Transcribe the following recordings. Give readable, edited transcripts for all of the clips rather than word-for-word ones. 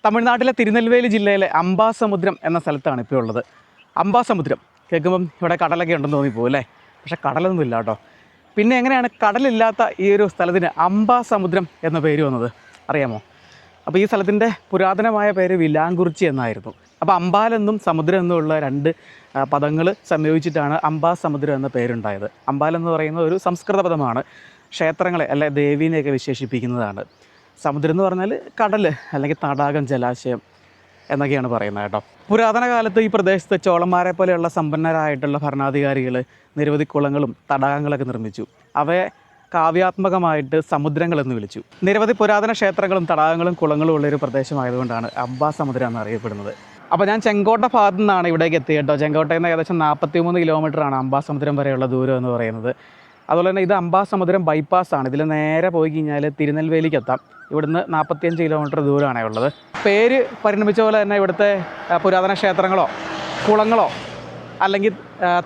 തമിഴ്നാട്ടിലെ തിരുനെൽവേലി ജില്ലയിലെ അംബാസമുദ്രം എന്ന സ്ഥലത്താണ് ഇപ്പോൾ ഉള്ളത്. അംബാസമുദ്രം കേൾക്കുമ്പം ഇവിടെ കടലൊക്കെ ഉണ്ടെന്ന് തോന്നിപ്പോകും അല്ലേ? പക്ഷേ കടലൊന്നും ഇല്ല കേട്ടോ. പിന്നെ എങ്ങനെയാണ് കടലില്ലാത്ത ഈ ഒരു സ്ഥലത്തിന് അംബാസമുദ്രം എന്ന പേര് വന്നത് അറിയാമോ? അപ്പോൾ ഈ സ്ഥലത്തിൻ്റെ പുരാതനമായ പേര് വിലാങ്കുറിച്ചി എന്നായിരുന്നു. അപ്പോൾ അമ്പാലെന്നും സമുദ്രം എന്നുമുള്ള രണ്ട് പദങ്ങൾ സംയോജിച്ചിട്ടാണ് അംബാസമുദ്രം എന്ന പേരുണ്ടായത്. അമ്പാൽ എന്ന് പറയുന്നത് ഒരു സംസ്കൃത പദമാണ്. ക്ഷേത്രങ്ങളെ അല്ലെ ദേവീനെയൊക്കെ വിശേഷിപ്പിക്കുന്നതാണ്. സമുദ്രം എന്ന് പറഞ്ഞാൽ കടൽ അല്ലെങ്കിൽ തടാകം, ജലാശയം എന്നൊക്കെയാണ് പറയുന്നത് കേട്ടോ. പുരാതന കാലത്ത് ഈ പ്രദേശത്ത് ചോളന്മാരെ പോലെയുള്ള സമ്പന്നരായിട്ടുള്ള ഭരണാധികാരികൾ നിരവധി കുളങ്ങളും തടാകങ്ങളൊക്കെ നിർമ്മിച്ചു. അവയെ കാവ്യാത്മകമായിട്ട് സമുദ്രങ്ങളെന്ന് വിളിച്ചു. നിരവധി പുരാതന ക്ഷേത്രങ്ങളും തടാകങ്ങളും കുളങ്ങളും ഉള്ളൊരു പ്രദേശമായതുകൊണ്ടാണ് അംബാസമുദ്രം എന്നറിയപ്പെടുന്നത്. അപ്പോൾ ഞാൻ ചെങ്കോട്ട ഭാഗത്തു നിന്നാണ് ഇവിടേക്ക് എത്തിയത് കേട്ടോ. ചെങ്കോട്ടയിൽ നിന്ന് ഏകദേശം 43 കിലോമീറ്ററാണ് അംബാസമുദ്രം വരെയുള്ള ദൂരം എന്ന് പറയുന്നത്. അതുപോലെ തന്നെ ഇത് അംബാസമുദ്രം ബൈപ്പാസാണ്. ഇതിൽ നേരെ പോയി കഴിഞ്ഞാൽ തിരുനെൽവേലിക്ക് എത്താം. ഇവിടുന്ന് 45 കിലോമീറ്റർ ദൂരമാണ് ഉള്ളത്. പേര് പരിണമിച്ച പോലെ തന്നെ ഇവിടുത്തെ പുരാതന ക്ഷേത്രങ്ങളോ കുളങ്ങളോ അല്ലെങ്കിൽ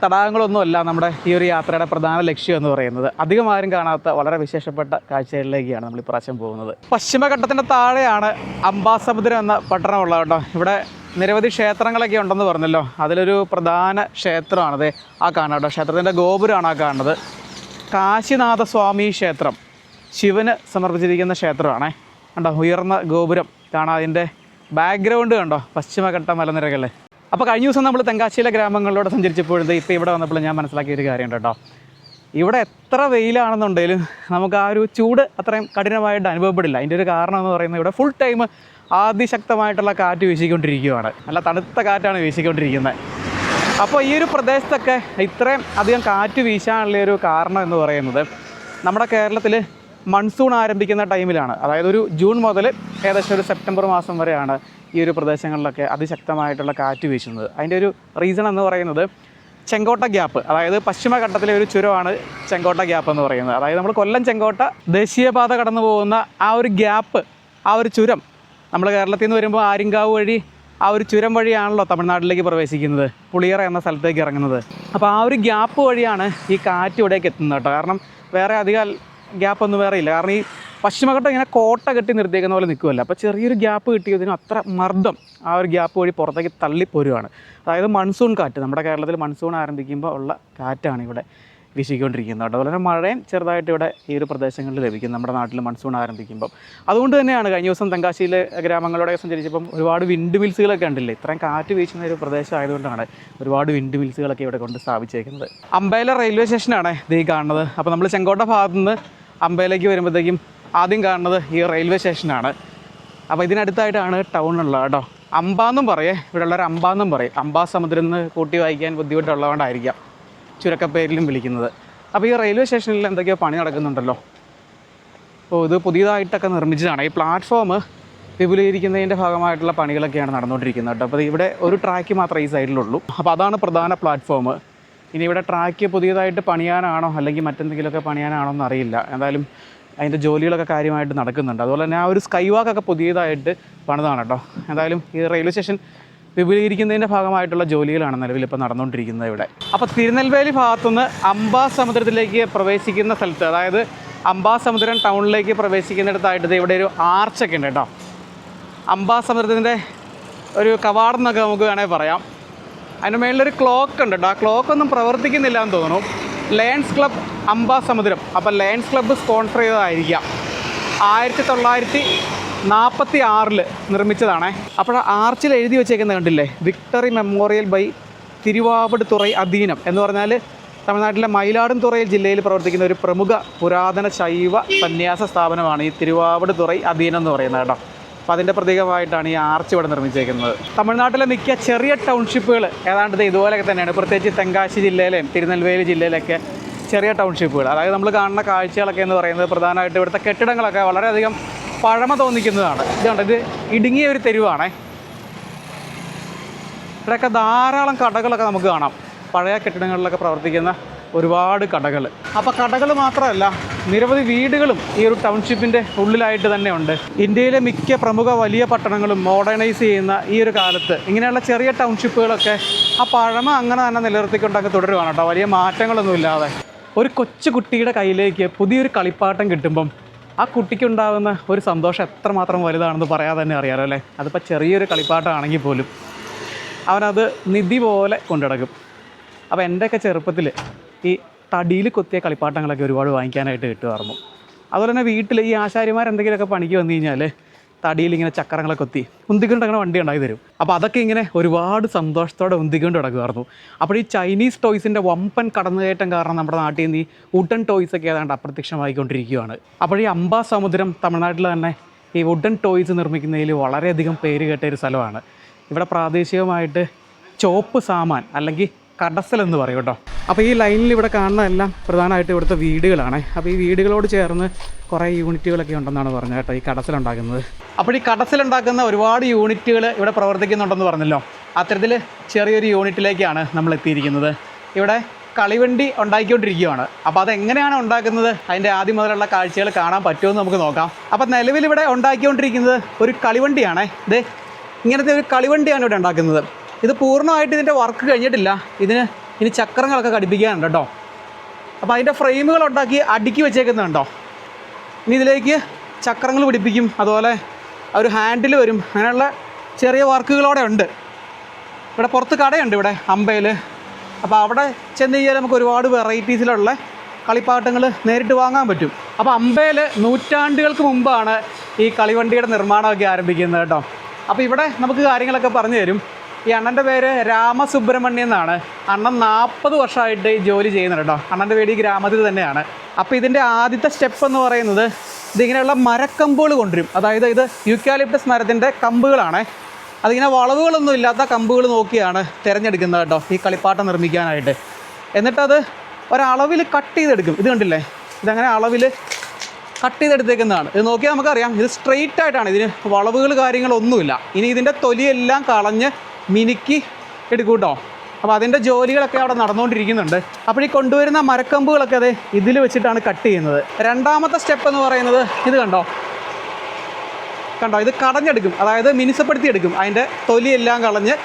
തടാകങ്ങളൊന്നും അല്ല നമ്മുടെ ഈ ഒരു യാത്രയുടെ പ്രധാന ലക്ഷ്യം എന്ന് പറയുന്നത്. അധികം ആരും കാണാത്ത വളരെ വിശേഷപ്പെട്ട കാഴ്ചകളിലേക്കാണ് നമ്മൾ ഇപ്രാവശ്യം പോകുന്നത്. പശ്ചിമഘട്ടത്തിൻ്റെ താഴെയാണ് അംബാസമുദ്രം എന്ന പട്ടണമുള്ളത് കേട്ടോ. ഇവിടെ നിരവധി ക്ഷേത്രങ്ങളൊക്കെ ഉണ്ടെന്ന് പറഞ്ഞല്ലോ. അതിലൊരു പ്രധാന ക്ഷേത്രമാണത് ആ കാണുന്നത് കേട്ടോ. ക്ഷേത്രത്തിൻ്റെ ഗോപുരമാണ് ആ കാണുന്നത്. കാശിനാഥസ്വാമി ക്ഷേത്രം, ശിവന് സമർപ്പിച്ചിരിക്കുന്ന ക്ഷേത്രമാണേ. കണ്ടോ ഉയർന്ന ഗോപുരം കാണാം. അതിൻ്റെ ബാക്ക്ഗ്രൗണ്ട് കണ്ടോ, പശ്ചിമഘട്ട മലനിരകൾ. അപ്പോൾ കഴിഞ്ഞ ദിവസം നമ്മൾ തെങ്കാശിയിലെ ഗ്രാമങ്ങളിലൂടെ സഞ്ചരിച്ചപ്പോഴത് ഇപ്പോൾ ഇവിടെ വന്നപ്പോൾ ഞാൻ മനസ്സിലാക്കിയൊരു കാര്യമുണ്ട് കേട്ടോ. ഇവിടെ എത്ര വെയിലാണെന്നുണ്ടെങ്കിലും നമുക്ക് ആ ഒരു ചൂട് അത്രയും കഠിനമായിട്ട് അനുഭവപ്പെടില്ല. അതിൻ്റെ ഒരു കാരണം എന്ന് പറയുന്നത് ഇവിടെ ഫുൾ ടൈം അതിശക്തമായിട്ടുള്ള കാറ്റ് വീശിക്കൊണ്ടിരിക്കുകയാണ്. നല്ല തണുത്ത കാറ്റാണ് വീശിക്കൊണ്ടിരിക്കുന്നത്. അപ്പോൾ ഈ ഒരു പ്രദേശത്തൊക്കെ ഇത്രയും അധികം കാറ്റ് വീശാനുള്ള ഒരു കാരണം എന്ന് പറയുന്നത് നമ്മുടെ കേരളത്തിൽ മൺസൂൺ ആരംഭിക്കുന്ന ടൈമിലാണ്. അതായത് ഒരു ജൂൺ മുതൽ ഏകദേശം ഒരു സെപ്റ്റംബർ മാസം വരെയാണ് ഈ ഒരു പ്രദേശങ്ങളിലൊക്കെ അതിശക്തമായിട്ടുള്ള കാറ്റ് വീശുന്നത്. അതിൻ്റെ ഒരു റീസൺ എന്ന് പറയുന്നത് ചെങ്കോട്ട ഗ്യാപ്പ്, അതായത് പശ്ചിമഘട്ടത്തിലെ ഒരു ചുരമാണ് ചെങ്കോട്ട ഗ്യാപ്പ് എന്ന് പറയുന്നത്. അതായത് നമ്മൾ കൊല്ലം ചെങ്കോട്ട ദേശീയപാത കടന്നു പോകുന്ന ആ ഒരു ഗ്യാപ്പ്, ആ ഒരു ചുരം, നമ്മൾ കേരളത്തിൽ നിന്ന് വരുമ്പോൾ ആര്യങ്കാവ് വഴി ആ ഒരു ചുരം വഴിയാണല്ലോ തമിഴ്നാട്ടിലേക്ക് പ്രവേശിക്കുന്നത്, പുളിയറ എന്ന സ്ഥലത്തേക്ക് ഇറങ്ങുന്നത്. അപ്പോൾ ആ ഒരു ഗ്യാപ്പ് വഴിയാണ് ഈ കാറ്റ് ഇവിടേക്ക് എത്തുന്നത് കേട്ടോ. കാരണം വേറെ അധികം ഗ്യാപ്പൊന്നും വേറെ ഇല്ല. കാരണം ഈ പശ്ചിമഘട്ടം ഇങ്ങനെ കോട്ട കെട്ടി നിർത്തിയേക്കുന്ന പോലെ നിൽക്കുമല്ലോ. അപ്പോൾ ചെറിയൊരു ഗ്യാപ്പ് കിട്ടിയതിനും അത്ര മർദ്ദം ആ ഒരു ഗ്യാപ്പ് വഴി പുറത്തേക്ക് തള്ളിപ്പോരുകയാണ്. അതായത് മൺസൂൺ കാറ്റ്, നമ്മുടെ കേരളത്തിൽ മൺസൂൺ ആരംഭിക്കുമ്പോൾ ഉള്ള കാറ്റാണ് ഇവിടെ വീശിക്കൊണ്ടിരിക്കുന്നത് കേട്ടോ. അതുപോലെ തന്നെ മഴയും ചെറുതായിട്ട് ഇവിടെ ഈ ഒരു പ്രദേശങ്ങളിൽ ലഭിക്കും നമ്മുടെ നാട്ടിൽ മൺസൂൺ ആരംഭിക്കുമ്പോൾ. അതുകൊണ്ട് തന്നെയാണ് കഴിഞ്ഞ ദിവസം തെങ്കാശിയിലെ ഗ്രാമങ്ങളിലൂടെ സഞ്ചരിച്ചപ്പം ഒരുപാട് വിൻഡ് മിൽസുകളൊക്കെ ഉണ്ടല്ലേ. ഇത്രയും കാറ്റ് വീശുന്ന ഒരു പ്രദേശം ആയതുകൊണ്ടാണ് ഒരുപാട് വിൻഡ് മിൽസുകളൊക്കെ ഇവിടെ കൊണ്ട് സ്ഥാപിച്ചേക്കുന്നത്. അമ്പേല റെയിൽവേ സ്റ്റേഷനാണ് ഇത് കാണുന്നത്. അപ്പോൾ നമ്മൾ ചെങ്കോട്ട ഭാഗത്തു നിന്ന് അമ്പേലേക്ക് വരുമ്പോഴത്തേക്കും ആദ്യം കാണുന്നത് ഈ റെയിൽവേ സ്റ്റേഷനാണ്. അപ്പോൾ ഇതിനടുത്തായിട്ടാണ് ടൗണുള്ളത് കേട്ടോ. അമ്പാന്നും പറയേ, ഇവിടെ ഉള്ളവർ അമ്പാന്നും പറയും. അംബാസമുദ്രം എന്ന് കൂട്ടി വായിക്കാൻ ബുദ്ധിമുട്ടുള്ളതുകൊണ്ടായിരിക്കാം ചുരുക്കപ്പേരിലും വിളിക്കുന്നത്. അപ്പോൾ ഈ റെയിൽവേ സ്റ്റേഷനിൽ എന്തൊക്കെയോ പണി നടക്കുന്നുണ്ടല്ലോ. അപ്പോൾ ഇത് പുതിയതായിട്ടൊക്കെ നിർമ്മിച്ചതാണ്. ഈ പ്ലാറ്റ്ഫോം വിപുലീകരിക്കുന്നതിൻ്റെ ഭാഗമായിട്ടുള്ള പണികളൊക്കെയാണ് നടന്നുകൊണ്ടിരിക്കുന്നത് കേട്ടോ. അപ്പോൾ ഇവിടെ ഒരു ട്രാക്ക് മാത്രമേ ഈ സൈഡിലുള്ളൂ. അപ്പോൾ അതാണ് പ്രധാന പ്ലാറ്റ്ഫോം. ഇനി ഇവിടെ ട്രാക്ക് പുതിയതായിട്ട് പണിയാനാണോ അല്ലെങ്കിൽ മറ്റെന്തെങ്കിലുമൊക്കെ പണിയാനാണോ എന്നറിയില്ല. എന്തായാലും അതിൻ്റെ ജോലികളൊക്കെ കാര്യമായിട്ട് നടക്കുന്നുണ്ട്. അതുപോലെ തന്നെ ആ ഒരു സ്കൈ വാക്കൊക്കെ പുതിയതായിട്ട് പണിതാണ് കേട്ടോ. എന്തായാലും ഈ റെയിൽവേ സ്റ്റേഷൻ വിപുലീകരിക്കുന്നതിൻ്റെ ഭാഗമായിട്ടുള്ള ജോലികളാണ് നിലവിൽ ഇപ്പോൾ നടന്നുകൊണ്ടിരിക്കുന്നത് ഇവിടെ. അപ്പോൾ തിരുനെൽവേലി ഭാഗത്തുനിന്ന് അംബാസമുദ്രത്തിലേക്ക് പ്രവേശിക്കുന്ന സ്ഥലത്ത്, അതായത് അംബാസമുദ്രം ടൗണിലേക്ക് പ്രവേശിക്കുന്നിടത്തായിട്ട് ഇവിടെ ഒരു ആർച്ചൊക്കെ ഉണ്ട് കേട്ടോ. അംബാസമുദ്രത്തിൻ്റെ ഒരു കവാടം എന്നൊക്കെ നമുക്ക് വേണമെങ്കിൽ പറയാം. അതിൻ്റെ മേളിലൊരു ക്ലോക്ക് ഉണ്ട് കേട്ടോ. ആ ക്ലോക്കൊന്നും പ്രവർത്തിക്കുന്നില്ല എന്ന് തോന്നുന്നു. ലയൺസ് ക്ലബ്ബ് അംബാസമുദ്രം, അപ്പോൾ ലയൺസ് ക്ലബ്ബ് സ്പോൺസർ ചെയ്തതായിരിക്കാം. 1946 നിർമ്മിച്ചതാണേ. അപ്പോൾ ആർച്ചിൽ എഴുതി വെച്ചേക്കുന്നത് കണ്ടില്ലേ, വിക്ടറി മെമ്മോറിയൽ ബൈ തിരുവാവടുതുറൈ അധീനം എന്ന് പറഞ്ഞാൽ തമിഴ്നാട്ടിലെ മയിലാടുംതുറൈ ജില്ലയിൽ പ്രവർത്തിക്കുന്ന ഒരു പ്രമുഖ പുരാതന ശൈവ സന്യാസ സ്ഥാപനമാണ് ഈ തിരുവാവടുതുറൈ അധീനം എന്ന് പറയുന്നത് കേട്ടോ. അപ്പോൾ അതിൻ്റെ പ്രതീകമായിട്ടാണ് ഈ ആർച്ച് ഇവിടെ നിർമ്മിച്ചേക്കുന്നത്. തമിഴ്നാട്ടിലെ മിക്ക ചെറിയ ടൗൺഷിപ്പുകൾ ഏതാണ്ട് ഇതുപോലെയൊക്കെ തന്നെയാണ്. പ്രത്യേകിച്ച് തെങ്കാശി ജില്ലയിലെയും തിരുനെൽവേലി ജില്ലയിലൊക്കെ ചെറിയ ടൗൺഷിപ്പുകൾ. അതായത് നമ്മൾ കാണുന്ന കാഴ്ചകളൊക്കെ എന്ന് പറയുന്നത് പ്രധാനമായിട്ട് ഇവിടുത്തെ കെട്ടിടങ്ങളൊക്കെ വളരെയധികം പഴമ തോന്നിക്കുന്നതാണ്. ഇതുകൊണ്ട് ഇത് ഇടുങ്ങിയ ഒരു തെരുവാണേ. ഇവിടെയൊക്കെ ധാരാളം കടകളൊക്കെ നമുക്ക് കാണാം. പഴയ കെട്ടിടങ്ങളിലൊക്കെ പ്രവർത്തിക്കുന്ന ഒരുപാട് കടകൾ. അപ്പോൾ കടകൾ മാത്രമല്ല, നിരവധി വീടുകളും ഈ ഒരു ടൗൺഷിപ്പിൻ്റെ ഉള്ളിലായിട്ട് തന്നെ ഉണ്ട്. ഇന്ത്യയിലെ മിക്ക പ്രമുഖ വലിയ പട്ടണങ്ങളും മോഡേണൈസ് ചെയ്യുന്ന ഈ ഒരു കാലത്ത് ഇങ്ങനെയുള്ള ചെറിയ ടൗൺഷിപ്പുകളൊക്കെ ആ പഴമ അങ്ങനെ തന്നെ നിലനിർത്തിക്കൊണ്ടൊക്കെ തുടരുവാണ് കേട്ടോ. വലിയ മാറ്റങ്ങളൊന്നും ഇല്ലാതെ. ഒരു കൊച്ചു കുട്ടിയുടെ കയ്യിലേക്ക് പുതിയൊരു കളിപ്പാട്ടം കിട്ടുമ്പം ആ കുട്ടിക്കുണ്ടാകുന്ന ഒരു സന്തോഷം എത്രമാത്രം വലുതാണെന്ന് പറയാതെ തന്നെ അറിയാമല്ലോ അല്ലേ. അതിപ്പോൾ ചെറിയൊരു കളിപ്പാട്ടമാണെങ്കിൽ പോലും അവനത് നിധി പോലെ കൊണ്ടുനടക്കും. അപ്പോൾ എൻ്റെയൊക്കെ ചെറുപ്പത്തിൽ ഈ തടിയിൽ കൊത്തിയ കളിപ്പാട്ടങ്ങളൊക്കെ ഒരുപാട് വാങ്ങിക്കാനായിട്ട് കിട്ടുമായിരുന്നു. അതുപോലെ തന്നെ വീട്ടിൽ ഈ ആശാരിമാർ എന്തെങ്കിലുമൊക്കെ പണിക്ക് വന്നു കഴിഞ്ഞാൽ തടിയിൽ ഇങ്ങനെ ചക്രങ്ങളെ കൊത്തി ഉന്തിക്കൊണ്ട് അങ്ങനെ വണ്ടി ഉണ്ടാക്കി തരും. അപ്പോൾ അതൊക്കെ ഇങ്ങനെ ഒരുപാട് സന്തോഷത്തോടെ ഉന്തിക്കൊണ്ട് കിടക്കുമായിരുന്നു. അപ്പോൾ ഈ ചൈനീസ് ടോയ്സിൻ്റെ വമ്പൻ കടന്നുകയറ്റം കാരണം നമ്മുടെ നാട്ടിൽ നിന്ന് ഈ വുഡൻ ടോയ്സൊക്കെ ഏതാണ്ട് അപ്രത്യക്ഷമായിക്കൊണ്ടിരിക്കുകയാണ്. അപ്പോൾ ഈ അംബാസമുദ്രം തമിഴ്നാട്ടിൽ തന്നെ ഈ വുഡൻ ടോയ്സ് നിർമ്മിക്കുന്നതിൽ വളരെയധികം പേര് കേട്ട ഒരു സ്ഥലമാണ്. ഇവിടെ പ്രാദേശികമായിട്ട് ചോപ്പ് സാമാൻ അല്ലെങ്കിൽ കടസൽ എന്ന് പറയും കേട്ടോ. അപ്പോൾ ഈ ലൈനിൽ ഇവിടെ കാണുന്നതെല്ലാം പ്രധാനമായിട്ട് ഇവിടുത്തെ വീടുകളാണ്. അപ്പോൾ ഈ വീടുകളോട് ചേർന്ന് കുറേ യൂണിറ്റുകളൊക്കെ ഉണ്ടെന്നാണ് പറഞ്ഞത് കേട്ടോ ഈ കടസലുണ്ടാക്കുന്നത്. അപ്പോൾ ഈ കടസലുണ്ടാക്കുന്ന ഒരുപാട് യൂണിറ്റുകൾ ഇവിടെ പ്രവർത്തിക്കുന്നുണ്ടെന്ന് പറഞ്ഞല്ലോ. അത്തരത്തിൽ ചെറിയൊരു യൂണിറ്റിലേക്കാണ് നമ്മൾ എത്തിയിരിക്കുന്നത്. ഇവിടെ കളിവണ്ടി ഉണ്ടാക്കിക്കൊണ്ടിരിക്കുകയാണ്. അപ്പോൾ അതെങ്ങനെയാണ് ഉണ്ടാക്കുന്നത്, അതിൻ്റെ ആദ്യം മുതലുള്ള കാഴ്ചകൾ കാണാൻ പറ്റുമെന്ന് നമുക്ക് നോക്കാം. അപ്പോൾ നിലവിൽ ഇവിടെ ഉണ്ടാക്കിക്കൊണ്ടിരിക്കുന്നത് ഒരു കളിവണ്ടിയാണ്. ഇത് ഇങ്ങനത്തെ ഒരു കളിവണ്ടിയാണ് ഇവിടെ ഉണ്ടാക്കുന്നത്. ഇത് പൂർണ്ണമായിട്ട് ഇതിൻ്റെ വർക്ക് കഴിഞ്ഞിട്ടില്ല. ഇതിന് ഇനി ചക്രങ്ങളൊക്കെ ഘടിപ്പിക്കാനുണ്ട് കേട്ടോ. അപ്പോൾ അതിൻ്റെ ഫ്രെയിമുകൾ ഉണ്ടാക്കി അടുക്കി വെച്ചേക്കുന്നുണ്ടോ. ഇനി ഇതിലേക്ക് ചക്രങ്ങൾ പിടിപ്പിക്കും, അതുപോലെ ഒരു ഹാൻഡിൽ വരും, അങ്ങനെയുള്ള ചെറിയ വർക്കുകളോടെ ഉണ്ട്. ഇവിടെ പുറത്ത് കടയുണ്ട് ഇവിടെ അമ്പയിൽ. അപ്പോൾ അവിടെ ചെന്ന് കഴിഞ്ഞാൽ നമുക്ക് ഒരുപാട് വെറൈറ്റീസിലുള്ള കളിപ്പാട്ടങ്ങൾ നേരിട്ട് വാങ്ങാൻ പറ്റും. അപ്പോൾ അമ്പയിൽ നൂറ്റാണ്ടുകൾക്ക് മുമ്പാണ് ഈ കളിവണ്ടിയുടെ നിർമ്മാണമൊക്കെ ആരംഭിക്കുന്നത് കേട്ടോ. അപ്പോൾ ഇവിടെ നമുക്ക് കാര്യങ്ങളൊക്കെ പറഞ്ഞു തരും. ഈ അണ്ണൻ്റെ പേര് രാമസുബ്രഹ്മണ്യം എന്നാണ്. അണ്ണൻ 40 വർഷമായിട്ട് ഈ ജോലി ചെയ്യുന്നുണ്ട് കേട്ടോ. അണ്ണൻ്റെ വീട് ഈ ഗ്രാമത്തിൽ തന്നെയാണ്. അപ്പോൾ ഇതിൻ്റെ ആദ്യത്തെ സ്റ്റെപ്പ് എന്ന് പറയുന്നത് ഇതിങ്ങനെയുള്ള മരക്കമ്പുകൾ കൊണ്ടുവരും. അതായത് ഇത് യൂക്കാലിപ്റ്റസ് മരത്തിൻ്റെ കമ്പുകളാണ്. അതിങ്ങനെ വളവുകളൊന്നും ഇല്ലാത്ത കമ്പുകൾ നോക്കിയാണ് തിരഞ്ഞെടുക്കുന്നത് കേട്ടോ ഈ കളിപ്പാട്ടം നിർമ്മിക്കാനായിട്ട്. എന്നിട്ടത് ഒരളവിൽ കട്ട് ചെയ്തെടുക്കും. ഇത് കണ്ടില്ലേ, ഇതങ്ങനെ അളവിൽ കട്ട് ചെയ്തെടുത്തേക്കുന്നതാണ്. ഇത് നോക്കിയാൽ നമുക്കറിയാം ഇത് സ്ട്രെയിറ്റ് ആയിട്ടാണ്, ഇതിന് വളവുകൾ കാര്യങ്ങളൊന്നുമില്ല. ഇനി ഇതിൻ്റെ തൊലിയെല്ലാം കളഞ്ഞ് മിനുക്കി എടുക്കും കേട്ടോ. അപ്പോൾ അതിൻ്റെ ജോലികളൊക്കെ അവിടെ നടന്നുകൊണ്ടിരിക്കുന്നുണ്ട്. അപ്പോൾ ഈ കൊണ്ടുവരുന്ന മരക്കമ്പുകളൊക്കെ അത് ഇതിൽ വെച്ചിട്ടാണ് കട്ട് ചെയ്യുന്നത്. രണ്ടാമത്തെ സ്റ്റെപ്പ് എന്ന് പറയുന്നത് ഇത് കണ്ടോ, ഇത് കടഞ്ഞെടുക്കും, അതായത് മിനുസപ്പെടുത്തിയെടുക്കും. അതിൻ്റെ തൊലിയെല്ലാം കളഞ്ഞ്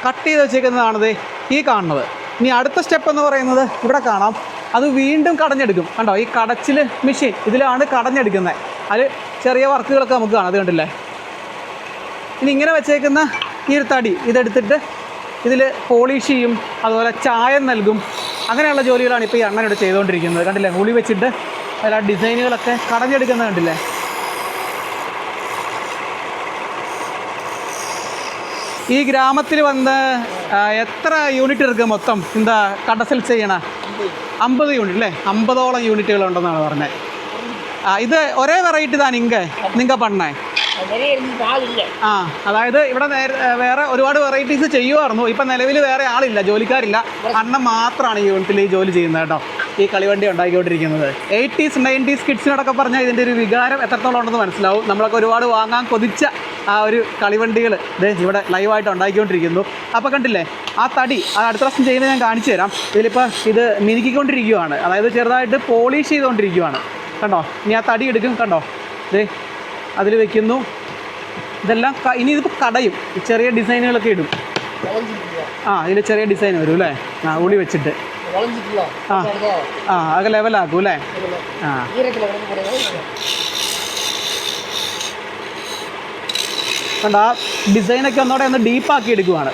കട്ട് ചെയ്ത് വെച്ചേക്കുന്നതാണിത് ഈ കാണുന്നത്. ഇനി അടുത്ത സ്റ്റെപ്പ് എന്ന് പറയുന്നത് ഇവിടെ കാണാം, അത് വീണ്ടും കടഞ്ഞെടുക്കും. കണ്ടോ, ഈ കടച്ചിൽ മെഷീൻ ഇതിലാണ് കടഞ്ഞെടുക്കുന്നത്. അതിൽ ചെറിയ വർക്കുകളൊക്കെ നമുക്ക് കാണാം. അത് കണ്ടില്ലേ. ഇനി ഇങ്ങനെ വെച്ചേക്കുന്ന ഈ ഒരു തടി ഇതെടുത്തിട്ട് ഇതിൽ പോളിഷ് ചെയ്യും, അതുപോലെ ചായം നൽകും. അങ്ങനെയുള്ള ജോലികളാണ് ഇപ്പോൾ ഈ അണ്ണനോട് ചെയ്തുകൊണ്ടിരിക്കുന്നത്. കണ്ടില്ലേ, ഉളി വെച്ചിട്ട് അതിൽ ആ ഡിസൈനുകളൊക്കെ കടഞ്ഞെടുക്കുന്നത് കണ്ടില്ലേ. ഈ ഗ്രാമത്തിൽ വന്ന് എത്ര യൂണിറ്റ് എടുക്കുക മൊത്തം എന്താ കടസൽ ചെയ്യണ? 50 യൂണിറ്റ് അല്ലേ? 50ഓളം യൂണിറ്റുകളുണ്ടെന്നാണ് പറഞ്ഞത്. ഇത് ഒരേ വെറൈറ്റി താൻ നിങ്ങൾ പണ്ണേ. അതായത് ഇവിടെ വേറെ ഒരുപാട് വെറൈറ്റീസ് ചെയ്യുമായിരുന്നു. ഇപ്പം നിലവിൽ വേറെ ആളില്ല, ജോലിക്കാരില്ല. അണ്ണൻ മാത്രമാണ് ഈ യൂണിറ്റിൽ ഈ ജോലി ചെയ്യുന്നത് കേട്ടോ, ഈ കളിവണ്ടി ഉണ്ടാക്കിക്കൊണ്ടിരിക്കുന്നത്. 80s 90s കിഡ്സിനോടൊക്കെ പറഞ്ഞാൽ ഇതിൻ്റെ ഒരു വികാരം എത്രത്തോളം ഉണ്ടെന്ന് മനസ്സിലാവും. നമ്മളൊക്കെ ഒരുപാട് വാങ്ങാൻ കൊതിച്ച ആ ഒരു കളിവണ്ടികൾ ഇവിടെ ലൈവായിട്ട് ഉണ്ടാക്കിക്കൊണ്ടിരിക്കുന്നു. അപ്പോൾ കണ്ടില്ലേ ആ തടി, അത് അടുത്ത പ്രാവശ്യം ചെയ്യുന്നത് ഞാൻ കാണിച്ചു തരാം. ഇതിലിപ്പോൾ ഇത് മിനുക്കിക്കൊണ്ടിരിക്കുകയാണ്, അതായത് ചെറുതായിട്ട് പോളിഷ് ചെയ്തുകൊണ്ടിരിക്കുകയാണ്. കണ്ടോ, ഇനി ആ തടി എടുക്കും. കണ്ടോ, അതിൽ വെക്കുന്നു. ഇതെല്ലാം ഇനി ഇതിപ്പോൾ കടയും, ചെറിയ ഡിസൈനുകളൊക്കെ ഇടും. ഇതിൽ ചെറിയ ഡിസൈൻ വരും അല്ലേ. ഉളി വെച്ചിട്ട് അതൊക്കെ ലെവലാക്കും അല്ലേ. കണ്ടോ, ആ ഡിസൈനൊക്കെ ഒന്നോടെ ഒന്ന് ഡീപ്പാക്കി എടുക്കുവാണ്.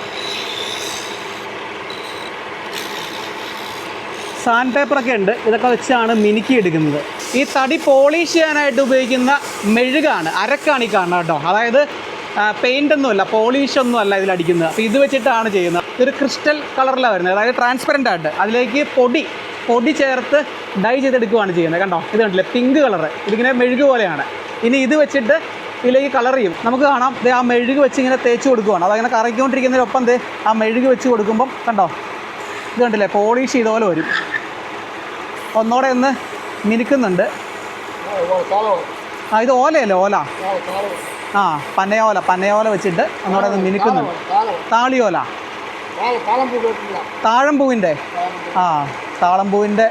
സാൻഡ് പേപ്പറൊക്കെ ഉണ്ട്, ഇതൊക്കെ വെച്ചാണ് മിനുക്കി എടുക്കുന്നത്. ഈ തടി പോളിഷ് ചെയ്യാനായിട്ട് ഉപയോഗിക്കുന്ന മെഴുകാണ്, അരക്കാണ് ഈ കാണുന്നത് കേട്ടോ. അതായത് പെയിൻ്റൊന്നുമല്ല, പോളിഷൊന്നുമല്ല ഇതിലടിക്കുന്നത്. അപ്പോൾ ഇത് വെച്ചിട്ടാണ് ചെയ്യുന്നത്. ഇതൊരു ക്രിസ്റ്റൽ കളറിലാണ് വരുന്നത്, അതായത് ട്രാൻസ്പെറൻ്റ് ആയിട്ട്. അതിലേക്ക് പൊടി ചേർത്ത് ഡൈ ചെയ്തെടുക്കുകയാണ് ചെയ്യുന്നത്. കണ്ടോ, ഇത് കണ്ടില്ലേ, പിങ്ക് കളറ്, ഇതിങ്ങനെ മെഴുക് പോലെയാണ്. ഇനി ഇത് വെച്ചിട്ട് ഇതിലേക്ക് കളർ ചെയ്യും. നമുക്ക് കാണാം, ആ മെഴുക് വെച്ച് ഇങ്ങനെ തേച്ച് കൊടുക്കുകയാണ്. അതങ്ങനെ കറക്കിക്കൊണ്ടിരിക്കുന്നതിനൊപ്പം ആ മെഴുക് വെച്ച് കൊടുക്കുമ്പം കണ്ടോ, ഇത് കണ്ടില്ലേ, പോളിഷ് ചെയ്ത പോലെ വരും. ഒന്നോടെ ഒന്ന് മിനുക്കുന്നുണ്ട്. ഇത് ഓലയല്ലേ, ഓല. പനയോല വെച്ചിട്ട് ഒന്നോടെ ഒന്ന് മിനുക്കുന്നുണ്ട്. താളിയോല, താഴമ്പൂവിൻ്റെ താളമ്പൂവിൻ്റെ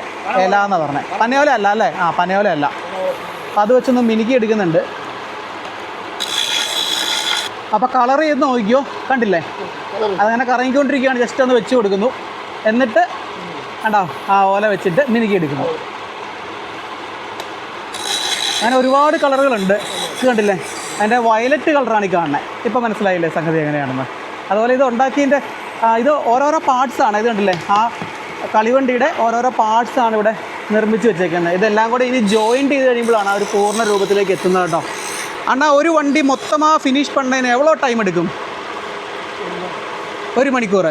ഇല എന്നാണ് പറഞ്ഞത്. പനയോല അല്ല അല്ലേ? പനയോല അല്ല. അപ്പം അത് വെച്ചൊന്ന് മിനുക്കി എടുക്കുന്നുണ്ട്. അപ്പോൾ കളർ ചെയ്ത് നോക്കിയോ, കണ്ടില്ലേ, അതങ്ങനെ കറങ്ങിക്കൊണ്ടിരിക്കുകയാണ്. ജസ്റ്റ് ഒന്ന് വെച്ച് കൊടുക്കുന്നു. എന്നിട്ട് കണ്ടോ, ആ ഓല വെച്ചിട്ട് മിനുക്കി എടുക്കുന്നു. അങ്ങനെ ഒരുപാട് കളറുകളുണ്ട്. ഇത് കണ്ടില്ലേ, അതിൻ്റെ വയലറ്റ് കളറാണ് ഈ കാണുന്നത്. ഇപ്പോൾ മനസ്സിലായില്ലേ സംഗതി എങ്ങനെയാണെന്ന്. അതുപോലെ ഇത് ഉണ്ടാക്കിയതിൻ്റെ ഇത് ഓരോരോ പാർട്സാണ്. ഇത് കണ്ടില്ലേ, ആ കളിവണ്ടിയുടെ ഓരോരോ പാർട്സാണ് ഇവിടെ നിർമ്മിച്ച് വെച്ചേക്കുന്നത്. ഇതെല്ലാം കൂടെ ഇനി ജോയിൻറ്റ് ചെയ്ത് കഴിയുമ്പോഴാണ് ആ ഒരു പൂർണ്ണ രൂപത്തിലേക്ക് എത്തുന്നത് കേട്ടോ. അണ്ണാ, ഒരു വണ്ടി മൊത്തமாக ഫിനിഷ് പണ്ണതിന് എவ்வளோ ടൈം എടുക്കും? 1 മണിക്കൂർ.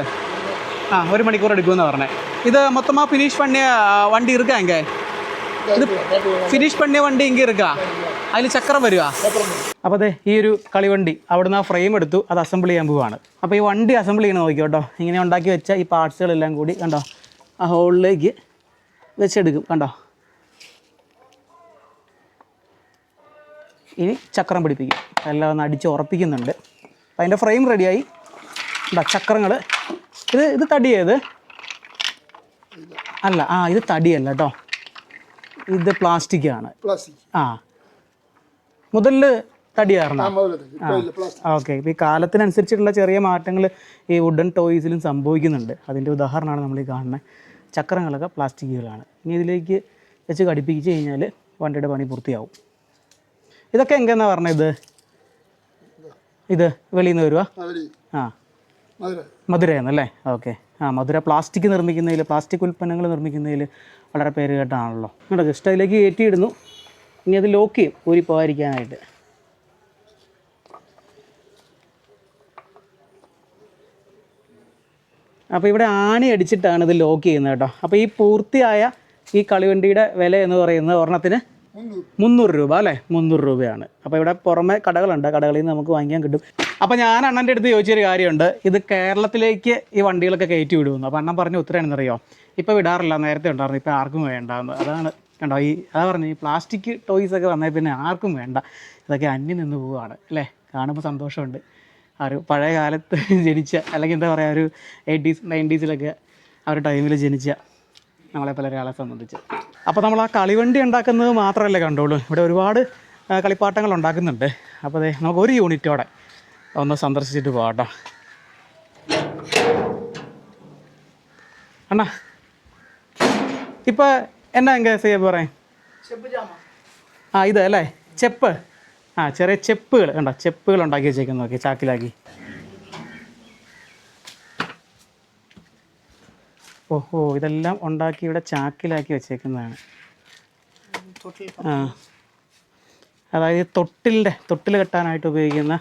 1 മണിക്കൂർ എടുക്കുമെന്ന് പറഞ്ഞത്. ഇത് മൊത്തமாக ഫിനിഷ് പണ്ണിയ വണ്ടി ഇരിക്കാ എങ്ക? ഇത് ഫിനിഷ് പണ്ണിയ വണ്ടി എങ്കിൽ ഇരിക്കാ? അതിൽ ചക്രം വരിക? അപ്പോൾ അതെ, ഈ ഒരു കളിവണ്ടി അവിടുന്ന് ആ ഫ്രെയിം എടുത്തു, അത് അസംബിൾ ചെയ്യാൻ പോവുകയാണ്. അപ്പോൾ ഈ വണ്ടി അസംബിൾ ചെയ്യണം നോക്കിയോ കേട്ടോ. ഇങ്ങനെ ഉണ്ടാക്കി വെച്ച ഈ പാർട്സുകളെല്ലാം കൂടി കണ്ടോ ആ ഹോളിലേക്ക് വെച്ചെടുക്കും. കണ്ടോ, ഇനി ചക്രം പിടിപ്പിക്കും. എല്ലാം ഒന്ന് അടിച്ച് ഉറപ്പിക്കുന്നുണ്ട്. അപ്പോൾ അതിൻ്റെ ഫ്രെയിം റെഡിയായി. എന്താ ചക്രങ്ങൾ, ഇത് തടിയേത് അല്ല, ഇത് തടിയല്ല കേട്ടോ, ഇത് പ്ലാസ്റ്റിക്കാണ്. മുതലിൽ തടിയായിരുന്നു. ഓക്കെ. ഇപ്പോൾ ഈ കാലത്തിനനുസരിച്ചിട്ടുള്ള ചെറിയ മാറ്റങ്ങൾ ഈ വുഡൻ ടോയ്സിലും സംഭവിക്കുന്നുണ്ട്. അതിൻ്റെ ഉദാഹരണമാണ് നമ്മൾ ഈ കാണുന്നത്. ചക്രങ്ങളൊക്കെ പ്ലാസ്റ്റിക്കുകളാണ്. ഇനി ഇതിലേക്ക് വെച്ച് ഘടിപ്പിച്ച് കഴിഞ്ഞാൽ വണ്ടിയുടെ പണി പൂർത്തിയാവും. ഇതൊക്കെ എങ്ങനെയാണെന്ന് പറഞ്ഞത്? ഇത് വെളിയിൽ നിന്ന് വരുവാ? മധുരയെന്നല്ലേ? ഓക്കെ. മധുര പ്ലാസ്റ്റിക് നിർമ്മിക്കുന്നതിൽ, പ്ലാസ്റ്റിക് ഉൽപ്പന്നങ്ങൾ നിർമ്മിക്കുന്നതിൽ വളരെ പേര് കേട്ടാണല്ലോ. കേട്ടോ, ജസ്റ്റ് അതിലേക്ക് കയറ്റിയിടുന്നു. ഇനി അത് ലോക്ക് ചെയ്യും ഊരി പോകാതിരിക്കാനായിട്ട്. അപ്പോൾ ഇവിടെ ആണി അടിച്ചിട്ടാണ് ഇത് ലോക്ക് ചെയ്യുന്നത് കേട്ടോ. അപ്പോൾ ഈ പൂർത്തിയായ ഈ കളിവണ്ടിയുടെ വില എന്ന് പറയുന്നത് ഒരെണ്ണത്തിന് 300 രൂപ അല്ലേ? 300 രൂപയാണ്. അപ്പോൾ ഇവിടെ പുറമെ കടകളുണ്ട്, കടകളിൽ നിന്ന് നമുക്ക് വാങ്ങിക്കാൻ കിട്ടും. അപ്പോൾ ഞാൻ അണ്ണൻ്റെ അടുത്ത് ചോദിച്ചൊരു കാര്യമുണ്ട്, ഇത് കേരളത്തിലേക്ക് ഈ വണ്ടികളൊക്കെ കയറ്റി വിടുമെന്ന്. അപ്പോൾ അണ്ണൻ പറഞ്ഞ ഉത്തരവാണെന്നറിയോ? ഇപ്പോൾ വിടാറില്ല, നേരത്തെ ഉണ്ടായിരുന്നു, ഇപ്പോൾ ആർക്കും വേണ്ടാന്ന്. അതാണ് കണ്ടോ, അതാ പറഞ്ഞു, ഈ പ്ലാസ്റ്റിക് ടോയ്സൊക്കെ വന്നാൽ പിന്നെ ആർക്കും വേണ്ട, ഇതൊക്കെ അന്യം നിന്ന് പോവുകയാണ് അല്ലേ? കാണുമ്പോൾ സന്തോഷമുണ്ട്. ആ ഒരു പഴയ കാലത്ത് ജനിച്ച, അല്ലെങ്കിൽ എന്താ പറയുക, ഒരു 80s 90s ആ ഒരു ടൈമിൽ ജനിച്ച നമ്മളെ പല ഒരാളെ സംബന്ധിച്ച്. അപ്പോൾ നമ്മൾ ആ കളിവണ്ടി ഉണ്ടാക്കുന്നത് മാത്രമല്ല കണ്ടോളൂ, ഇവിടെ ഒരുപാട് കളിപ്പാട്ടങ്ങൾ ഉണ്ടാക്കുന്നുണ്ട്. അപ്പോൾ അതെ, നമുക്ക് ഒരു യൂണിറ്റോടെ ഒന്ന് സന്ദർശിച്ചിട്ട് പോകാം കേട്ടോ. അണ്ണാ, ഇപ്പോൾ എന്നാ എങ്ക ചെയ്യാൻ പറയാം? ഇത് അല്ലേ, ചെപ്പ്. ചെറിയ ചെപ്പുകൾ കണ്ടോ, ചെപ്പുകൾ ഉണ്ടാക്കി വെച്ചേക്കുന്നു. നോക്കി, ചാക്കിലാക്കി. ഓഹോ, ഇതെല്ലാം ഉണ്ടാക്കി ഇവിടെ ചാക്കിലാക്കി വെച്ചേക്കുന്നതാണ്. അതായത് തൊട്ടിൽ കെട്ടാനായിട്ട് ഉപയോഗിക്കുന്ന,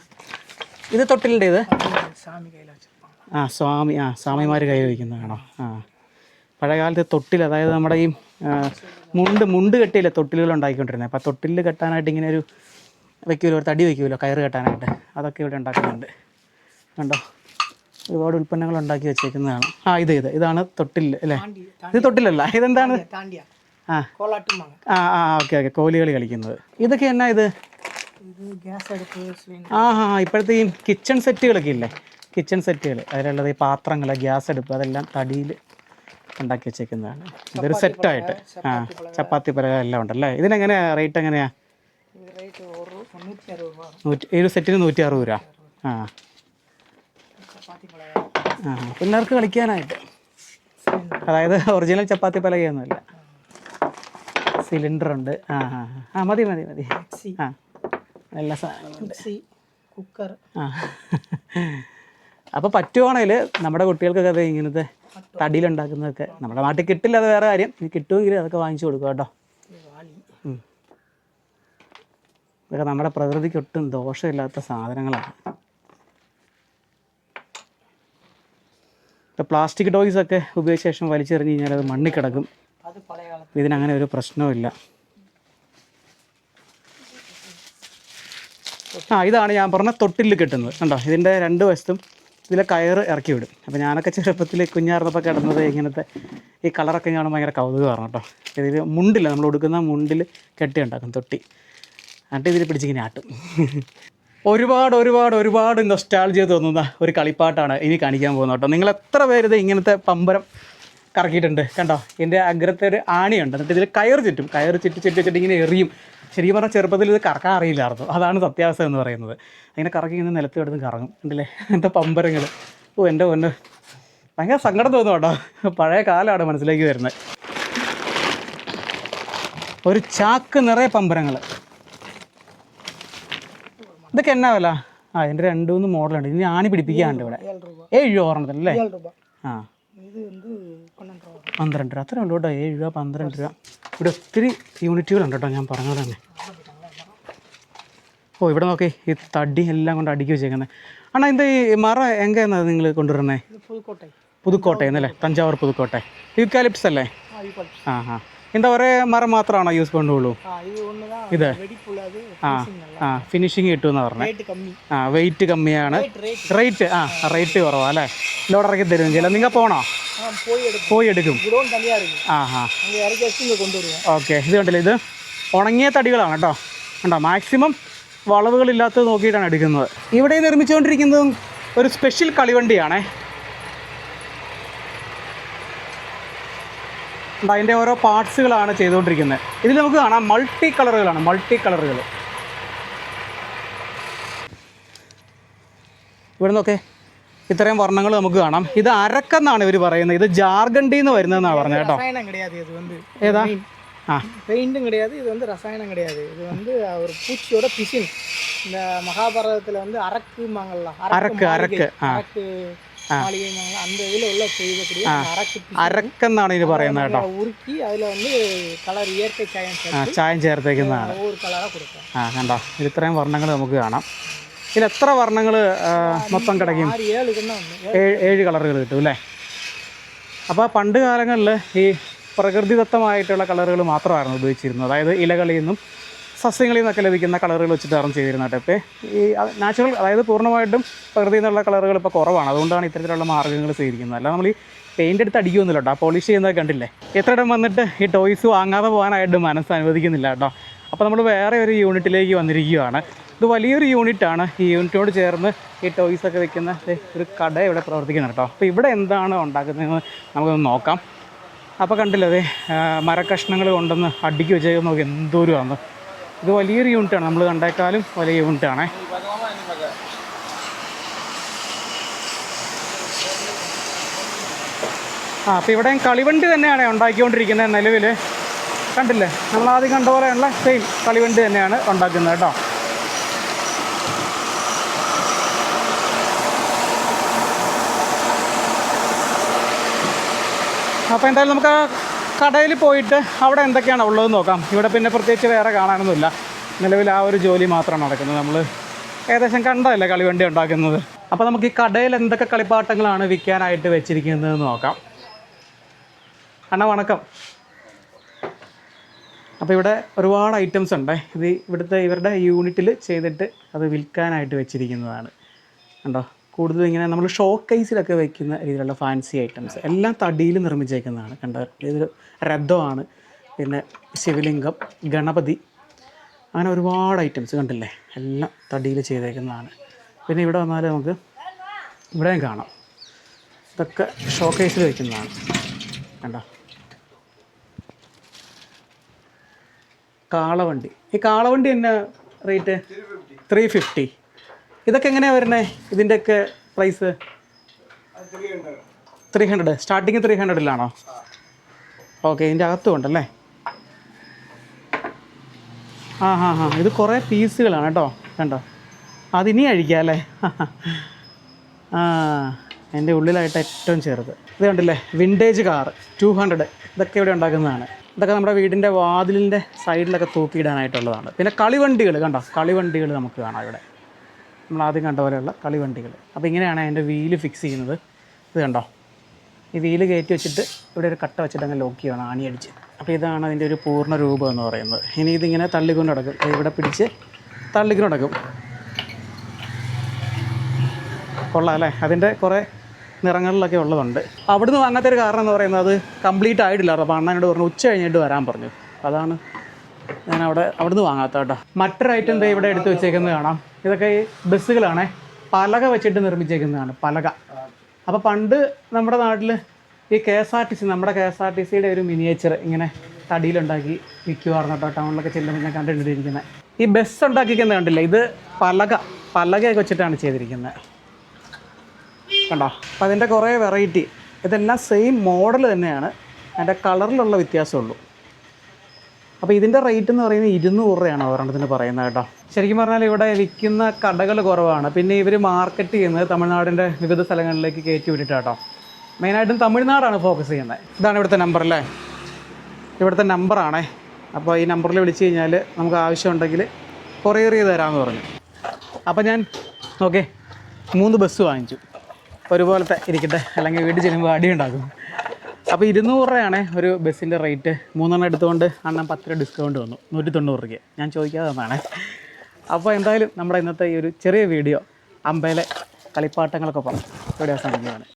ഇത് തൊട്ടിലിൻ്റെ ഇത് സ്വാമിമാർ കൈ വയ്ക്കുന്നതാണോ? പഴയകാലത്ത് തൊട്ടിൽ, അതായത് നമ്മുടെ ഈ മുണ്ട് കെട്ടിയില്ലേ തൊട്ടിലുകൾ ഉണ്ടാക്കിക്കൊണ്ടിരുന്നത്. അപ്പോൾ തൊട്ടിൽ കെട്ടാനായിട്ട് ഇങ്ങനെ ഒരു വയ്ക്കുമല്ലോ, ഒരു തടി വയ്ക്കുമല്ലോ കയറ് കെട്ടാനായിട്ട്, അതൊക്കെ ഇവിടെ ഉണ്ടാക്കുന്നുണ്ട്. കണ്ടോ, ഒരുപാട് ഉൽപ്പന്നങ്ങൾ ഉണ്ടാക്കി വെച്ചേക്കുന്നതാണ്. ഇതാണ് തൊട്ടിൽ അല്ലേ? ഇത് തൊട്ടിലല്ല, ഇതെന്താണ്? ഓക്കെ, കോലുകളി കളിക്കുന്നത്. ഇതൊക്കെ എന്നാ ഇത്? ഇപ്പോഴത്തെ ഈ കിച്ചൺ സെറ്റുകളൊക്കെ ഇല്ലേ, കിച്ചൺ സെറ്റുകൾ, അതിലുള്ളത് ഈ പാത്രങ്ങൾ, ഗ്യാസ് അടുപ്പ്, അതെല്ലാം തടിയിൽ ഉണ്ടാക്കി വെച്ചേക്കുന്നതാണ്. ഇതൊരു സെറ്റായിട്ട് ചപ്പാത്തി പലക എല്ലാം ഉണ്ടല്ലേ. ഇതിനെങ്ങനെയാ റേറ്റ്? എങ്ങനെയാ? ഒരു സെറ്റിന് 160 രൂപ. പിള്ളേർക്ക് കളിക്കാനായിട്ട്, അതായത് ഒറിജിനൽ ചപ്പാത്തി പലകയൊന്നുമില്ല, സിലിണ്ടറുണ്ട്. മതി എല്ലാ സാധനങ്ങളുണ്ട്. കുക്കർ. അപ്പോൾ പറ്റുവാണെങ്കിൽ നമ്മുടെ കുട്ടികൾക്കൊക്കെ അത് ഇങ്ങനത്തെ തടിയിലുണ്ടാക്കുന്നതൊക്കെ നമ്മുടെ നാട്ടിൽ കിട്ടില്ല, അത് വേറെ കാര്യം. ഇത് കിട്ടുമെങ്കിൽ അതൊക്കെ വാങ്ങിച്ചു കൊടുക്കുക കേട്ടോ. ഇതൊക്കെ നമ്മുടെ പ്രകൃതിക്ക് ഒട്ടും ദോഷമില്ലാത്ത സാധനങ്ങളാണ്. ഇപ്പോൾ പ്ലാസ്റ്റിക് ടോയ്സൊക്കെ ഉപയോഗിച്ച ശേഷം വലിച്ചെറിഞ്ഞ് കഴിഞ്ഞാൽ അത് മണ്ണിൽ കിടക്കും. ഇതിനങ്ങനെ ഒരു പ്രശ്നവുമില്ല. ഇതാണ് ഞാൻ പറഞ്ഞ തൊട്ടിൽ കെട്ടുന്നത്. കണ്ടോ, ഇതിൻ്റെ 2 വശത്തും ഇതിലെ കയറ് ഇറക്കി വിടും. അപ്പോൾ ഞാനൊക്കെ ചെറുപ്പത്തിൽ കുഞ്ഞാർന്നപ്പോൾ കിടന്നത് ഇങ്ങനത്തെ ഈ കളറൊക്കെ കാണുമ്പോൾ ഭയങ്കര കൗതുകമാണ് കേട്ടോ. ഇതിൽ മുണ്ടില്ല, നമ്മൾ ഉടുക്കുന്ന മുണ്ടിൽ കെട്ടി ഉണ്ടാക്കും തൊട്ടി, എന്നിട്ട് ഇതിൽ പിടിച്ചിങ്ങനെ ആട്ടും. ഒരുപാട് നൊസ്റ്റാൾജിയ തോന്നുന്ന ഒരു കളിപ്പാട്ടാണ് ഇനി കാണിക്കാൻ പോകുന്നത് കേട്ടോ. നിങ്ങൾ എത്ര പേര് ഇങ്ങനത്തെ പമ്പരം കറക്കിയിട്ടുണ്ട്? കണ്ടോ, ഇതിൻ്റെ അഗ്രത്തെ ഒരു ആണിയുണ്ട്, എന്നിട്ട് ഇതിൽ കയറ് ചുറ്റി ഇങ്ങനെ എറിയും. ശരിക്കും പറഞ്ഞാൽ ചെറുപ്പത്തിൽ ഇത് കറക്കാൻ അറിയില്ലായിരുന്നു, അതാണ് സത്യാവസ്ഥ എന്ന് പറയുന്നത്. അങ്ങനെ കറക്കി ഇങ്ങനെ നിലത്ത് കിടന്ന് കറങ്ങും ഉണ്ടല്ലേ എൻ്റെ പമ്പരങ്ങൾ. എൻ്റെ പൊന്ന്, ഭയങ്കര സങ്കടം തോന്നും കേട്ടോ. പഴയ കാലമാണ് മനസ്സിലേക്ക് വരുന്നത്. ഒരു ചാക്ക് നിറയെ പമ്പരങ്ങൾ. ഇതൊക്കെ എന്നാ വില? ആ ഇതിൻ്റെ 2-3 മോഡലുണ്ട്. ഇനി ആണി പിടിപ്പിക്കാനുണ്ട് ഇവിടെ. 7 രൂപ ഓർമ്മത്തിലല്ലേ? ആ 12 രൂപ അത്രേ ഉള്ളൂ കേട്ടോ. 7 രൂപ 12 രൂപ. ഇവിടെ ഒത്തിരി യൂണിറ്റുകളുണ്ട് കേട്ടോ, ഞാൻ പറഞ്ഞ പോലെ തന്നെ. ഓ ഇവിടെ നോക്കി ഈ തടി എല്ലാം കൊണ്ട് അടുക്കി വെച്ചേക്കുന്നത്. അണ്ണാ ഇത് ഈ മറ എങ്ങനെയാണ് നിങ്ങൾ കൊണ്ടുവരണേ? പുതുക്കോട്ടയെന്നല്ലേ? തഞ്ചാവൂർ പുതുക്കോട്ടെ. യൂക്കാലിപ്സ് അല്ലേ? ആ ആ എന്താ പറയുക, മരം മാത്രമാണോ യൂസ് കൊണ്ടുള്ളൂ ഇത്? ആ ഫിനിഷിങ് കിട്ടുമെന്ന് പറഞ്ഞത്. ആ വെയിറ്റ് കമ്മിയാണ്, റേറ്റ് റേറ്റ് കുറവാണ് അല്ലേ? ലോഡ് ഇറക്കി തരും ചില. നിങ്ങൾ പോണോ? പോയി എടുക്കും. ആ ആ ഓക്കെ. ഇത് കണ്ടില്ലേ, ഇത് ഉണങ്ങിയ തടികളാണ് കേട്ടോ. കണ്ടോ, മാക്സിമം വളവുകളില്ലാത്തത് നോക്കിയിട്ടാണ് എടുക്കുന്നത്. ഇവിടെ നിർമ്മിച്ചുകൊണ്ടിരിക്കുന്നതും ഒരു സ്പെഷ്യൽ കളിവണ്ടിയാണേ. അതിൻ്റെ ഓരോ പാർട്സുകളാണ് ചെയ്തുകൊണ്ടിരിക്കുന്നത്. ഇതിൽ നമുക്ക് കാണാം മൾട്ടി കളറുകൾ. ഇവിടെ നിന്നൊക്കെ ഇത്രയും വർണ്ണങ്ങൾ നമുക്ക് കാണാം. ഇത് അരക്കെന്നാണ് ഇവർ പറയുന്നത്. ഇത് ജാർഖണ്ഡിൽ നിന്ന് വരുന്നതെന്നാണ് പറഞ്ഞത് കേട്ടോ. ഏതാ? பெயிண்டும் கிடையாது, இது வந்து ரசாயனம் கிடையாது. இது வந்து ஒரு பூச்சியோட பிசின். இந்த மகாபாரதத்தில் வந்து அரக்குமாங்கல்ல, அரக்கு மாளிகை அந்த இதில் உள்ள செய்யக்கூடிய அரக்கெന്നാണ് ഇത് പറയുന്നത് കേട്ടോ. ഉരുക്കി അതിൽ வந்து കളർ ഇയற்கை ചായം ചേർത്തേക്കുന്നതാണ്. ഒരു കളറാണ് കൊടുക്കുക. കണ്ടോ, ഇത് ഇത്രയും വർണ്ണങ്ങൾ നമുക്ക് കാണാം. ഇതിൽ എത്ര വർണ്ണങ്ങൾ മൊത്തം കിടക്കും? 7 കളറുകൾ കിട്ടും അല്ലേ? അപ്പോൾ പണ്ട് കാലങ്ങളിൽ ഈ പ്രകൃതിദത്തമായിട്ടുള്ള കളറുകൾ മാത്രമായിരുന്നു ഉപയോഗിച്ചിരുന്നത്. അതായത് ഇലകളിൽ നിന്നും സസ്യങ്ങളിൽ നിന്നൊക്കെ ലഭിക്കുന്ന കളറുകൾ വെച്ചിട്ടാണ് ചെയ്തിരുന്നത്. ഇപ്പോൾ ഈ നാച്ചുറൽ, അതായത് പൂർണ്ണമായിട്ടും പ്രകൃതിയിൽ നിന്നുള്ള കളറുകൾ ഇപ്പോൾ കുറവാണ്. അതുകൊണ്ടാണ് ഇത്തരത്തിലുള്ള മാർഗ്ഗങ്ങൾ സ്വീകരിക്കുന്നത്. അല്ല നമ്മൾ ഈ പെയിൻ്റ് എടുത്ത് അടിക്കുന്നില്ല കേട്ടോ. പോളിഷ് ചെയ്യുന്നത് കണ്ടില്ലേ? എത്ര ഇടം വന്നിട്ട് ഈ ടോയ്സ് വാങ്ങാതെ പോകാനായിട്ട് മനസ്സ് അനുവദിക്കുന്നില്ല കേട്ടോ. അപ്പോൾ നമ്മൾ വേറെ ഒരു യൂണിറ്റിലേക്ക് വന്നിരിക്കുകയാണ്. ഇത് വലിയൊരു യൂണിറ്റാണ്. ഈ യൂണിറ്റിനോട് ചേർന്ന് ഈ ടോയ്സൊക്കെ വെക്കുന്ന ഒരു കട ഇവിടെ പ്രവർത്തിക്കുന്നത് കേട്ടോ. അപ്പോൾ ഇവിടെ എന്താണ് ഉണ്ടാക്കുന്നതെന്ന് നമുക്കൊന്ന് നോക്കാം. അപ്പോൾ കണ്ടില്ലേ, അതെ മരക്കഷ്ണങ്ങൾ കൊണ്ടുവന്ന് അടുക്കി വെച്ചേക്ക് നോക്കി എന്തോരമാണ്. ഇത് വലിയൊരു യൂണിറ്റാണ്, നമ്മൾ കണ്ടേക്കാളും വലിയ യൂണിറ്റാണേ. അപ്പോൾ ഇവിടെയും കളിവണ്ടി തന്നെയാണ് ഉണ്ടാക്കിക്കൊണ്ടിരിക്കുന്നത് നിലവിൽ. കണ്ടില്ലേ, നമ്മളാദ്യം കണ്ട പോലെയുള്ള സെയിം കളിവണ്ടി തന്നെയാണ് ഉണ്ടാക്കുന്നത് കേട്ടോ. അപ്പോൾ എന്തായാലും നമുക്ക് ആ കടയിൽ പോയിട്ട് അവിടെ എന്തൊക്കെയാണ് ഉള്ളതെന്ന് നോക്കാം. ഇവിടെ പിന്നെ പ്രത്യേകിച്ച് വേറെ കാണാനൊന്നുമില്ല. നിലവിൽ ആ ഒരു ജോലി മാത്രമാണ് നടക്കുന്നത്. നമ്മൾ ഏകദേശം കണ്ടതല്ലേ കളിവണ്ടി ഉണ്ടാക്കുന്നത്. അപ്പോൾ നമുക്ക് ഈ കടയിൽ എന്തൊക്കെ കളിപ്പാട്ടങ്ങളാണ് വിൽക്കാനായിട്ട് വെച്ചിരിക്കുന്നതെന്ന് നോക്കാം. അണ്ണാ വണക്കം. അപ്പോൾ ഇവിടെ ഒരുപാട് ഐറ്റംസ് ഉണ്ട്. ഇത് ഇവരുടെ യൂണിറ്റിൽ ചെയ്തിട്ട് അത് വിൽക്കാനായിട്ട് വെച്ചിരിക്കുന്നതാണ്. കണ്ടോ, കൂടുതൽ ഇങ്ങനെ നമ്മൾ ഷോ കേസിലൊക്കെ വയ്ക്കുന്ന രീതിയിലുള്ള ഫാൻസി ഐറ്റംസ് എല്ലാം തടിയിൽ നിർമ്മിച്ചേക്കുന്നതാണ്. കണ്ടോ, ഇതൊരു രഥമാണ്, പിന്നെ ശിവലിംഗം, ഗണപതി, അങ്ങനെ ഒരുപാട് ഐറ്റംസ് കണ്ടില്ലേ, എല്ലാം തടിയിൽ ചെയ്തേക്കുന്നതാണ്. പിന്നെ ഇവിടെ വന്നാൽ നമുക്ക് ഇവിടെയും കാണാം, ഇതൊക്കെ ഷോ കേസിൽ വയ്ക്കുന്നതാണ്. കണ്ടോ, കാളവണ്ടി. ഈ കാളവണ്ടി തന്നെ റേറ്റ് 350. ഇതൊക്കെ എങ്ങനെയാണ് വരുന്നത്? ഇതിൻ്റെയൊക്കെ പ്രൈസ് 300. സ്റ്റാർട്ടിങ് 300-ലാണോ? ഓക്കെ, ഇതിൻ്റെ അകത്തും ഉണ്ടല്ലേ. ഇത് കുറേ പീസുകളാണ് കേട്ടോ. കണ്ടോ, അതിനി അഴിക്കാം അല്ലേ? എൻ്റെ ഉള്ളിലായിട്ട് ഏറ്റവും ചെറുത് ഇത് കണ്ടില്ലേ, വിൻറ്റേജ് കാർ 200. ഇതൊക്കെ ഇവിടെ ഉണ്ടാക്കുന്നതാണ്. ഇതൊക്കെ നമ്മുടെ വീടിൻ്റെ വാതിലിൻ്റെ സൈഡിലൊക്കെ തൂക്കിയിടാനായിട്ടുള്ളതാണ്. പിന്നെ കളിവണ്ടികൾ കണ്ടോ, കളിവണ്ടികൾ നമുക്ക് കാണാം ഇവിടെ. നമ്മൾ ആദ്യം കണ്ട പോലെയുള്ള കളിവണ്ടികൾ. അപ്പോൾ ഇങ്ങനെയാണ് അതിൻ്റെ വീല് ഫിക്സ് ചെയ്യുന്നത്. ഇത് കണ്ടോ, ഈ വീല് കയറ്റി വെച്ചിട്ട് ഇവിടെ ഒരു കട്ട വെച്ചിട്ട് അങ്ങ് ലോക്ക് ചെയ്യണം, ആണിയടിച്ച്. അപ്പോൾ ഇതാണ് അതിൻ്റെ ഒരു പൂർണ്ണ രൂപം എന്ന് പറയുന്നത്. ഇനി ഇതിങ്ങനെ തള്ളിക്കൊണ്ട് നടക്കും, ഇവിടെ പിടിച്ച് തള്ളിക്കൊണ്ട് നടക്കും. കൊള്ളാം അല്ലേ? അതിൻ്റെ കുറേ നിറങ്ങളിലൊക്കെ ഉള്ളതുണ്ട്. അവിടുന്ന് വാങ്ങാത്തൊരു കാരണം എന്ന് പറയുന്നത് അത് കംപ്ലീറ്റ് ആയിട്ടില്ല. അപ്പോൾ അണ്ണനോട് പറഞ്ഞു ഉച്ച കഴിഞ്ഞിട്ട് വരാൻ പറഞ്ഞു. അതാണ് ഞാൻ അവിടുന്ന് വാങ്ങാത്ത കേട്ടോ. മറ്റൊരു ഐറ്റം എന്താ ഇവിടെ എടുത്ത് വെച്ചേക്കുന്നത് കാണാം. ഇതൊക്കെ ഈ ബസ്സുകളാണ്, പലക വെച്ചിട്ട് നിർമ്മിച്ചേക്കുന്നതാണ്, പലക. അപ്പോൾ പണ്ട് നമ്മുടെ നാട്ടിൽ ഈ KSRTC, നമ്മുടെ KSRTCയുടെ ഒരു മിനിയേച്ചർ ഇങ്ങനെ തടിയിലുണ്ടാക്കി വിൽക്കുമായിരുന്നു കേട്ടോ. ടൗണിലൊക്കെ ചെല്ലുമ്പോൾ ഞാൻ കണ്ടിട്ടിരിക്കുന്നത്. ഈ ബസ് ഉണ്ടാക്കിക്കുന്നത് കണ്ടില്ലേ, ഇത് പലകയൊക്കെ വെച്ചിട്ടാണ് ചെയ്തിരിക്കുന്നത്. കണ്ടോ, അപ്പോൾ അതിൻ്റെ കുറേ വെറൈറ്റി. ഇതെല്ലാം സെയിം മോഡൽ തന്നെയാണ്, അതിൻ്റെ കളറിലുള്ള വ്യത്യാസമുള്ളൂ. അപ്പോൾ ഇതിൻ്റെ റേറ്റ് എന്ന് പറയുന്നത് 200 രൂപയാണ് ഒരെണ്ണത്തിന് പറയുന്നത് കേട്ടോ. ശരിക്കും പറഞ്ഞാൽ ഇവിടെ വിൽക്കുന്ന കടകൾ കുറവാണ്. പിന്നെ ഇവർ മാർക്കറ്റ് ചെയ്യുന്നത് തമിഴ്നാടിൻ്റെ വിവിധ സ്ഥലങ്ങളിലേക്ക് കയറ്റി വിട്ടിട്ടാട്ടോ. മെയിനായിട്ടും തമിഴ്നാടാണ് ഫോക്കസ് ചെയ്യുന്നത്. ഇതാണ് ഇവിടുത്തെ നമ്പർ അല്ലേ, ഇവിടുത്തെ നമ്പറാണേ. അപ്പോൾ ഈ നമ്പറിൽ വിളിച്ച് കഴിഞ്ഞാൽ നമുക്ക് ആവശ്യമുണ്ടെങ്കിൽ കൊറിയർ ചെയ്ത് തരാമെന്ന് പറഞ്ഞു. അപ്പോൾ ഞാൻ 3 ബസ് വാങ്ങിച്ചു. ഒരുപോലത്തെ ഇരിക്കട്ടെ, അല്ലെങ്കിൽ വീട്ടിൽ ചെല്ലുമ്പോൾ അടി ഉണ്ടാക്കും. അപ്പോൾ 200 രൂപയാണ് ഒരു ബസ്സിൻ്റെ റേറ്റ്. 3 എടുത്തുകൊണ്ട് അണ്ണൻ 10 രൂപ ഡിസ്കൗണ്ട് വന്നു, 190 രൂപയ്ക്ക്. ഞാൻ ചോദിക്കാതെ തന്നാണ്. അപ്പോൾ എന്തായാലും നമ്മുടെ ഇന്നത്തെ ഈ ഒരു ചെറിയ വീഡിയോ അമ്പയിലെ കളിപ്പാട്ടങ്ങളൊക്കെ പറഞ്ഞു ഇവിടെ അവസാനിക്കുകയാണ്.